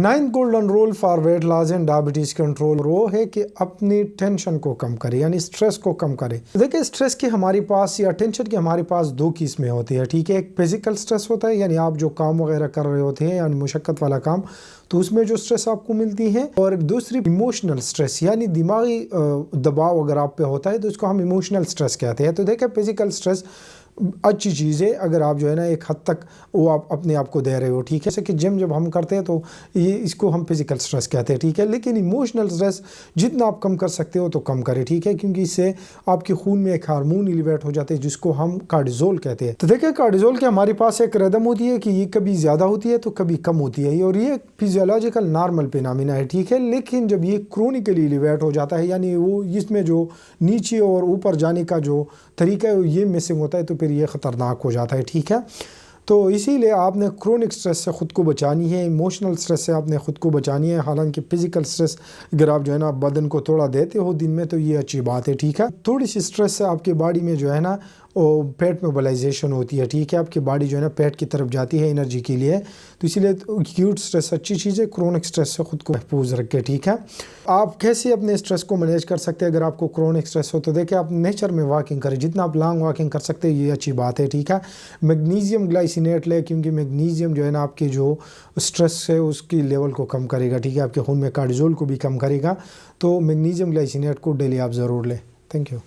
Ninth golden rule for weight loss and diabetes control वो है कि अपनी टेंशन को कम करें, यानी स्ट्रेस को कम करें। देखिए, स्ट्रेस की हमारे पास या टेंशन की हमारे पास दो किस्में होती है, ठीक है। एक फिजिकल स्ट्रेस होता है, यानी आप जो काम वगैरह कर रहे होते हैं, यानी मुशक्कत वाला काम, तो उसमें जो स्ट्रेस आपको मिलती है। और दूसरी इमोशनल स्ट्रेस, यानी दिमागी दबाव अगर आप पे होता है तो उसको हम इमोशनल स्ट्रेस कहते हैं। तो देखिए, फिजिकल स्ट्रेस अच्छी चीज़ है अगर आप जो है ना एक हद तक वो आप अपने आप को दे रहे हो, ठीक है। जैसे कि जिम जब हम करते हैं तो ये इसको हम फिजिकल स्ट्रेस कहते हैं, ठीक है। लेकिन इमोशनल स्ट्रेस जितना आप कम कर सकते हो तो कम करें, ठीक है, क्योंकि इससे आपके खून में एक हार्मोन एलिवेट हो जाते हैं जिसको हम कार्टिसोल कहते हैं। तो देखिए, कार्टिसोल के हमारे पास एक रिदम होती है कि ये कभी ज़्यादा होती है तो कभी कम होती है, और ये फिजियोलॉजिकल नॉर्मल फिनोमेना है, ठीक है। लेकिन जब ये क्रोनिकली एलिवेट हो जाता है, यानी वो इसमें जो नीचे और ऊपर जाने का जो तरीका है ये मिसिंग होता है, तो फिर ये ख़तरनाक हो जाता है, ठीक है। तो इसीलिए आपने क्रोनिक स्ट्रेस से ख़ुद को बचानी है, इमोशनल स्ट्रेस से आपने ख़ुद को बचानी है। हालांकि फ़िज़िकल स्ट्रेस अगर आप जो है ना बदन को थोड़ा देते हो दिन में तो ये अच्छी बात है, ठीक है। थोड़ी सी स्ट्रेस से आपकी बॉडी में जो है ना वो पेट मोबिलाइजेशन होती है, ठीक है। आपकी बॉडी जो है ना पेट की तरफ जाती है एनर्जी के लिए, तो इसीलिए एक्यूट स्ट्रेस अच्छी चीज़ है। क्रोनिक स्ट्रेस से ख़ुद को महफूज रखें, ठीक है। आप कैसे अपने स्ट्रेस को मैनेज कर सकते हैं अगर आपको क्रोनिक स्ट्रेस हो? तो देखिए, आप नेचर में वॉकिंग करें, जितना आप लॉन्ग वॉकिंग कर सकते हैं ये अच्छी बात है, ठीक है। मैग्नीशियम ग्लाइसिनेट लें, क्योंकि मैग्नीशियम जो है ना आपके जो स्ट्रेस है उसकी लेवल को कम करेगा, ठीक है। आपके खून में कार्टिसोल को भी कम करेगा, तो मैग्नीशियम ग्लाइसिनेट को डेली आप ज़रूर लें। Thank you.